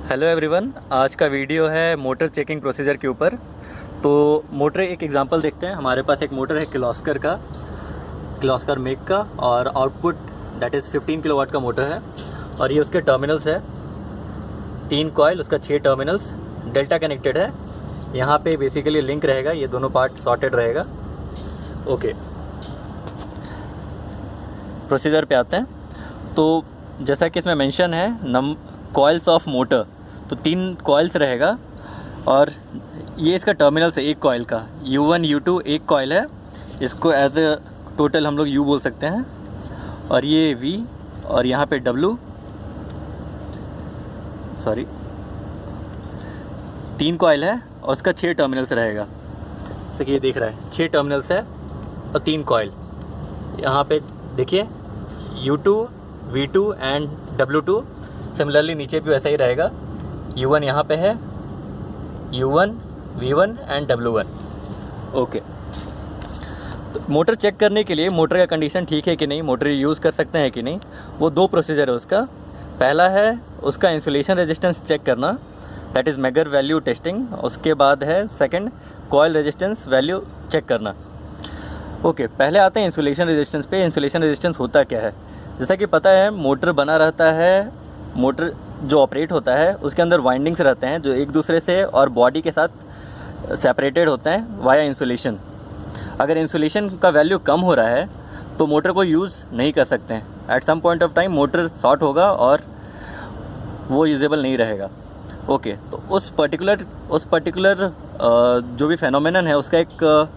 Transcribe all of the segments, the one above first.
Hello everyone, आज का video है मोटर चेकिंग प्रोसीजर के ऊपर। तो मोटर एक एग्जांपल देखते हैं। हमारे पास एक मोटर है किर्लोस्कर मेक का, और आउटपुट दैट इज़ 15 किलोवाट का मोटर है। और ये उसके टर्मिनल्स है, 3 कॉइल, उसका 6 टर्मिनल्स डेल्टा कनेक्टेड है। यहाँ पे बेसिकली लिंक रहेगा, ये दोनों पार्ट सॉर्टेड रहेगा। ओके, प्रोसीजर पे आते हैं। तो जैसा कि इसमें मेंशन है कॉइल्स ऑफ मोटर, तो 3 कॉइल्स रहेगा। और ये इसका टर्मिनल्स है एक कॉइल का, U1 U2 एक कॉइल है, इसको एज ए टोटल हम लोग U बोल सकते हैं। और ये V, और यहाँ पे W, 3 कॉइल है और उसका 6 टर्मिनल्स रहेगा। जैसे कि ये दिख रहा है, 6 टर्मिनल्स है और 3 कॉइल। यहाँ पे देखिए U2 V2 and W2। Similarly नीचे भी वैसा ही रहेगा, U1 यहाँ पे है, U1 V1 and W1। Okay, तो मोटर चेक करने के लिए मोटर का कंडीशन ठीक है कि नहीं, मोटर यूज़ कर सकते हैं कि नहीं, वो 2 प्रोसीजर है उसका। पहला है उसका इंसुलेशन रेजिस्टेंस चेक करना, that is megger value testing. उसके बाद है second coil resistance value check करना। ओके, पहले आते हैं इंसुलेशन रेजिस्टेंस पे। इंसुलेशन रेजिस्टेंस होता क्या है? जैसा कि पता है, मोटर बना रहता है, मोटर जो ऑपरेट होता है उसके अंदर वाइंडिंग्स रहते हैं जो एक दूसरे से और बॉडी के साथ सेपरेटेड होते हैं वाया इंसुलेशन। अगर इंसुलेशन का वैल्यू कम हो रहा है तो मोटर को यूज़ नहीं कर सकते हैं। At some point of time motor short होगा और वो यूजेबल नहीं रहेगा। ओके, तो उस पर्टिकुलर जो भी फेनोमेनन है उसका एक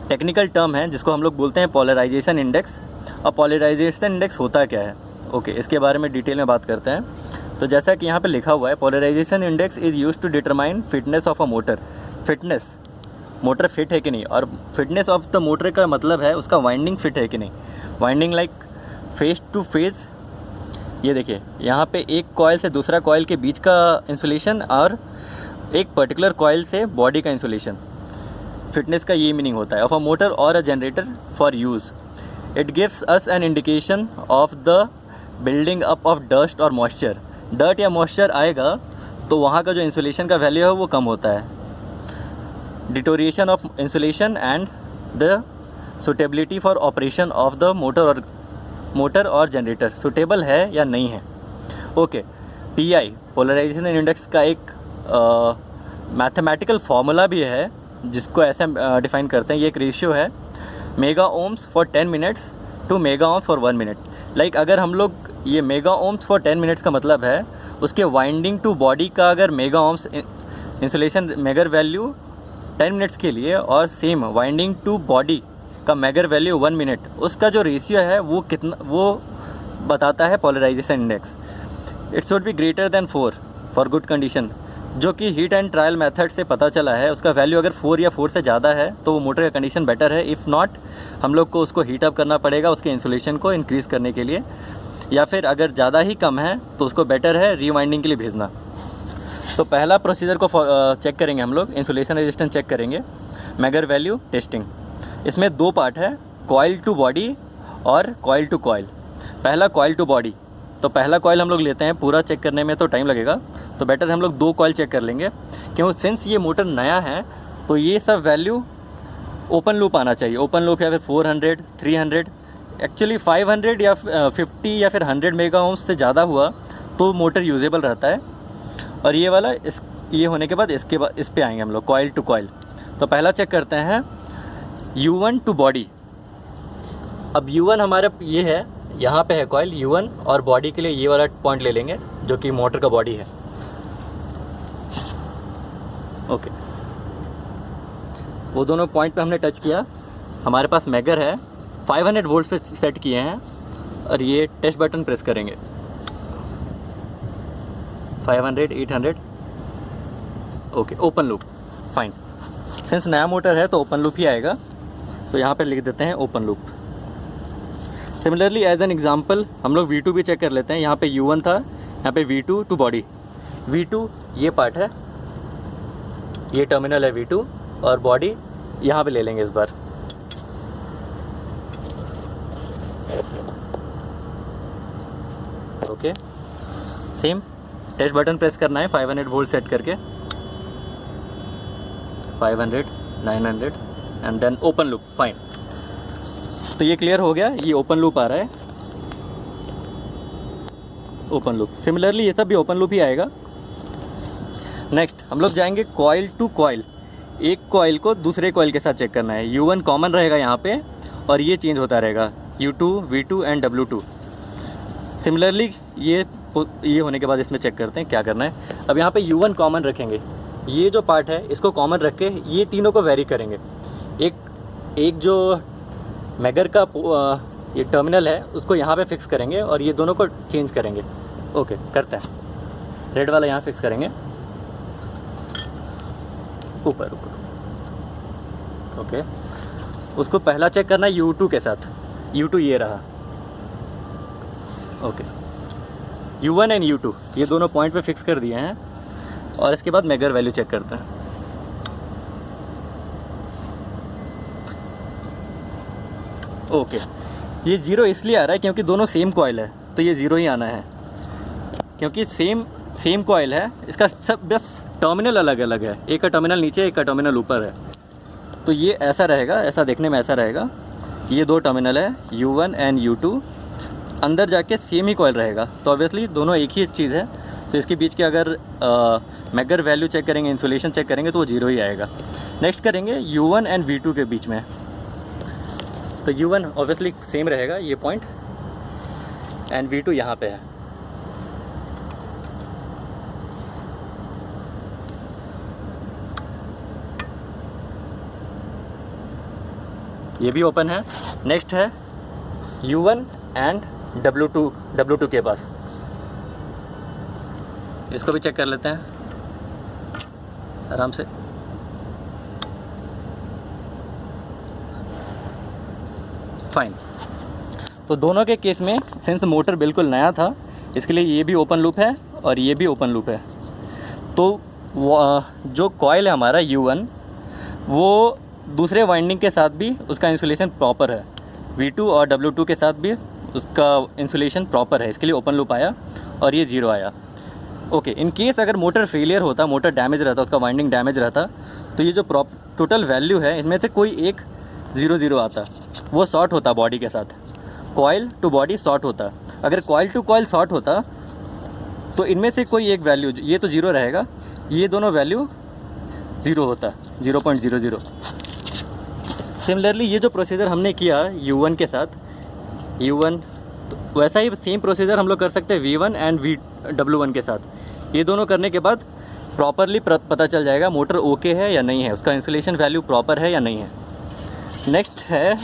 टेक्निकल टर्म है जिसको हम लोग बोलते हैं पोलराइजेशन इंडेक्स। और पोलराइजेशन इंडेक्स होता क्या है, ओके, इसके बारे में डिटेल में बात करते हैं। तो जैसा कि यहाँ पे लिखा हुआ है, polarization index is used to determine fitness of a motor. Fitness, motor fit है कि नहीं, और फिटनेस ऑफ द मोटर का मतलब है उसका वाइंडिंग फिट है कि नहीं। Winding like phase to phase, ये देखिए यहाँ पे एक कॉइल से दूसरा कॉइल के बीच का इंसुलेशन और एक पर्टिकुलर कॉइल से बॉडी का इंसुलेशन। फिटनेस का ये मीनिंग होता है ऑफ अ मोटर और a generator for use. It gives us an indication of the building up of dust और मॉइस्चर। डर्ट या मॉइस्चर आएगा तो वहाँ का जो इंसुलेशन का वैल्यू है वो कम होता है। Deterioration of insulation and the suitability for operation of the motor और जनरेटर सुटेबल है या नहीं है। ओके, PI पोलराइजेशन इंडेक्स का एक मैथमेटिकल फार्मूला भी है जिसको ऐसे डिफाइन करते हैं। ये एक रेशियो है, mega ohms for 10 minutes to mega ohms for 1 minute. Like अगर हम लोग ये मेगा ओम्स फॉर 10 मिनट्स का मतलब है उसके वाइंडिंग टू बॉडी का अगर mega ohms insulation megger value 10 minutes के लिए और सेम वाइंडिंग टू बॉडी का मेगर वैल्यू 1 मिनट, उसका जो रेशियो है वो कितना, वो बताता है polarization index. It should be greater than 4 for good condition, जो कि हीट एंड ट्रायल मेथड से पता चला है। उसका वैल्यू अगर 4 या 4 से ज़्यादा है तो वो मोटर का कंडीशन बेटर है। इफ़ नॉट, हम लोग को उसको हीट अप करना पड़ेगा उसके इंसुलेशन को इंक्रीज़ करने के लिए, या फिर अगर ज़्यादा ही कम है तो उसको बेटर है रीवाइंडिंग के लिए भेजना। तो पहला प्रोसीजर को चेक करेंगे हम लोग, इंसुलेशन रेजिस्टेंस चेक करेंगे, मेगर वैल्यू टेस्टिंग। इसमें 2 पार्ट है, कॉइल टू बॉडी और कॉइल टू कॉइल। पहला कॉइल टू बॉडी, तो पहला कॉइल हम लोग लेते हैं, पूरा चेक करने में तो टाइम लगेगा, तो बेटर हम लोग 2 कॉइल चेक कर लेंगे। क्यों, सिंस ये मोटर नया है तो ये सब वैल्यू ओपन लूप आना चाहिए। ओपन लूप या फिर 400, 300, एक्चुअली 500 या 50 या फिर 100 मेगा ओम्स से ज़्यादा हुआ तो मोटर यूजेबल रहता है। और ये वाला ये होने के बाद इस पे आएंगे हम लोग कॉइल टू कॉइल। तो पहला चेक करते हैं U1 टू बॉडी। अब U1 हमारे ये है, यहाँ पे है कॉइल U1, और बॉडी के लिए ये वाला पॉइंट ले लेंगे जो कि मोटर का बॉडी है। ओके, वो दोनों पॉइंट पे हमने टच किया। हमारे पास मेगर है, 500 वोल्ट पे सेट किए हैं, और ये टेस्ट बटन प्रेस करेंगे। 500, 800, okay, open loop, fine. Since नया मोटर है तो ओपन लूप ही आएगा, तो यहाँ पे लिख देते हैं open loop. Similarly as an example हम लोग V2 भी चेक कर लेते हैं। यहाँ पे U1 था, यहाँ पे V2 टू बॉडी। V2 ये पार्ट है, ये टर्मिनल है V2, और बॉडी यहाँ पे ले लेंगे इस बार। Okay, same test button press करना है 500 वोल्ट सेट करके, 500, 900 and then open loop. Fine, तो ये क्लियर हो गया, ये ओपन लूप आ रहा है, ओपन लूप। सिमिलरली ये सब भी ओपन लूप ही आएगा। नेक्स्ट हम लोग जाएंगे कॉइल टू कॉइल, एक कॉइल को दूसरे कॉइल के साथ चेक करना है। U1 कॉमन रहेगा यहाँ पे और ये चेंज होता रहेगा U2, V2 and W2। Similarly ये होने के बाद इसमें चेक करते हैं क्या करना है। अब यहाँ पे U1 कॉमन रखेंगे, ये जो पार्ट है इसको कॉमन रख के ये तीनों को वेरी करेंगे। एक जो मैगर का ये टर्मिनल है उसको यहाँ पे फिक्स करेंगे और ये दोनों को चेंज करेंगे। ओके, करते हैं। रेड वाला यहाँ फिक्स करेंगे, ऊपर ऊपर। ओके, उसको पहला चेक करना है U2 के साथ। U2 ये रहा। ओके, U1 एंड U2 ये दोनों पॉइंट पे फिक्स कर दिए हैं और इसके बाद मैगर वैल्यू चेक करते हैं। ओके, ये 0 इसलिए आ रहा है क्योंकि दोनों सेम कॉइल है, तो ये 0 ही आना है क्योंकि सेम कॉइल है। इसका सब बस टर्मिनल अलग अलग है, एक का टर्मिनल नीचे, एक का टर्मिनल ऊपर है। तो ये ऐसा रहेगा, ऐसा देखने में ऐसा रहेगा। ये दो टर्मिनल है U1 एंड U2, अंदर जाके सेम ही कॉइल रहेगा, तो ऑब्वियसली दोनों एक ही चीज़ है। तो इसके बीच के अगर मैगर वैल्यू चेक करेंगे, इंसुलेशन चेक करेंगे तो वो 0 ही आएगा। नेक्स्ट करेंगे U1 एंड V2 के बीच में, तो U1 ऑब्वियसली सेम रहेगा ये पॉइंट, एंड V2 यहाँ पे है। ये भी ओपन है। नेक्स्ट है U1 एंड W2 के पास, इसको भी चेक कर लेते हैं आराम से। फाइन, तो दोनों के केस में सिंस मोटर बिल्कुल नया था इसके लिए ये भी ओपन लूप है और ये भी ओपन लूप है। तो जो कॉइल है हमारा U1 वो दूसरे वाइंडिंग के साथ भी उसका इंसुलेशन प्रॉपर है, V2 और W2 के साथ भी उसका इंसुलेशन प्रॉपर है, इसके लिए ओपन लूप आया और ये 0 आया। ओके, इन केस अगर मोटर फेलियर होता, मोटर डैमेज रहता, उसका वाइंडिंग डैमेज रहता, तो ये जो टोटल वैल्यू है इसमें से कोई एक 0 आता, वो शॉर्ट होता बॉडी के साथ, कॉइल टू बॉडी शॉर्ट होता। अगर कॉइल टू कॉइल शॉर्ट होता तो इनमें से कोई एक वैल्यू, ये तो 0 रहेगा, ये दोनों वैल्यू 0 होता, 0.00। सिमिलरली ये जो प्रोसीजर हमने किया U1 के साथ, U1 तो वैसा ही सेम प्रोसीजर हम लोग कर सकते हैं V1 एंड W1 के साथ। ये दोनों करने के बाद प्रॉपरली पता चल जाएगा मोटर ओके है या नहीं है, उसका इंसुलेशन वैल्यू प्रॉपर है या नहीं है। नेक्स्ट है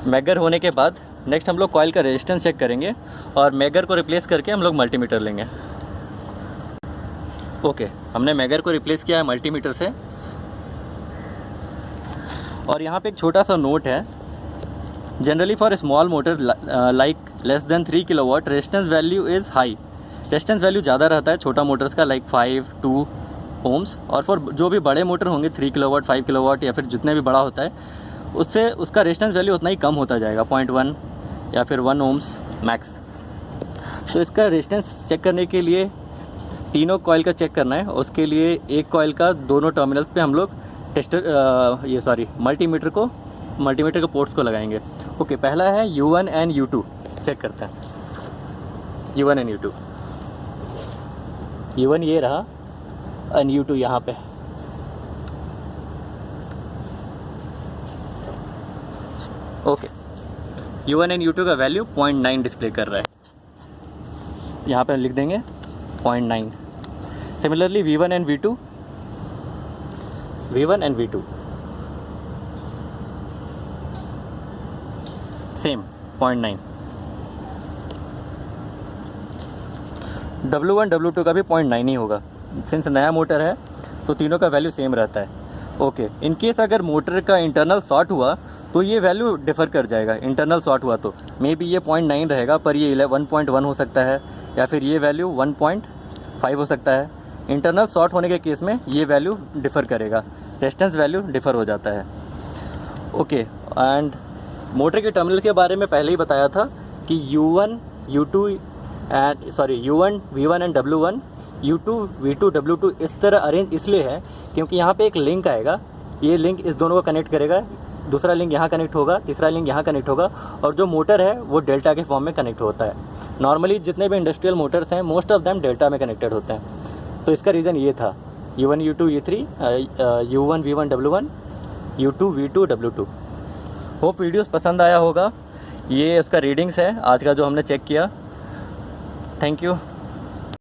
मैगर होने के बाद नेक्स्ट हम लोग कॉइल का रेजिस्टेंस चेक करेंगे और मैगर को रिप्लेस करके हम लोग मल्टीमीटर लेंगे। ओके, हमने मैगर को रिप्लेस किया है मल्टीमीटर से। और यहाँ पे एक छोटा सा नोट है, generally for small motor like less than 3 kilowatt resistance value is high. Resistance value ज़्यादा रहता है छोटा मोटर्स का, लाइक 5 2 ओम्स। और फॉर जो भी बड़े मोटर होंगे 3 किलोवाट 5 किलोवाट या फिर जितने भी बड़ा होता है उससे उसका रेजिस्टेंस वैल्यू उतना ही कम होता जाएगा, 0.1 या फिर 1 ओम्स मैक्स। तो इसका रेजिस्टेंस चेक करने के लिए तीनों कॉइल का चेक करना है। उसके लिए एक कॉइल का दोनों टर्मिनल्स पे हम लोग मल्टीमीटर के पोर्ट्स को लगाएंगे। ओके, पहला है U1 एंड U2, चेक करते हैं U1 एंड U2। U1 ये रहा एंड U2 यहाँ पे। ओके, U1 एंड U2 का वैल्यू 0.9 डिस्प्ले कर रहा है, यहाँ पे लिख देंगे 0.9। Similarly V1 and V2 same 0.9। W1 W2 का भी 0.9 ही होगा, सिंस नया मोटर है तो तीनों का वैल्यू सेम रहता है। ओके, इन केस अगर मोटर का इंटरनल शॉर्ट हुआ तो ये वैल्यू डिफ़र कर जाएगा। इंटरनल शॉर्ट हुआ तो मे बी ये 0.9 रहेगा, पर ये 1.1 हो सकता है या फिर ये वैल्यू 1.5 हो सकता है। इंटरनल शॉर्ट होने के केस में ये वैल्यू डिफ़र करेगा, रेजिस्टेंस वैल्यू डिफ़र हो जाता है। ओके, एंड मोटर के टर्मिनल के बारे में पहले ही बताया था कि U1 U2 and sorry U1 V1 and W1, U2 V2 W2 इस तरह अरेंज इसलिए है क्योंकि यहाँ पे एक लिंक आएगा, ये लिंक इस दोनों को कनेक्ट करेगा, दूसरा लिंक यहाँ कनेक्ट होगा, तीसरा लिंक यहाँ कनेक्ट होगा, और जो मोटर है वो डेल्टा के फॉर्म में कनेक्ट होता है। नॉर्मली जितने भी इंडस्ट्रियल मोटर्स हैं मोस्ट ऑफ देम डेल्टा में कनेक्टेड होते हैं। तो इसका रीज़न ये था, U1 U2 U3 U1 V1 W1 U2 V2 W2। Hope videos पसंद आया होगा। ये उसका रीडिंग्स है आज का जो हमने चेक किया। Thank you.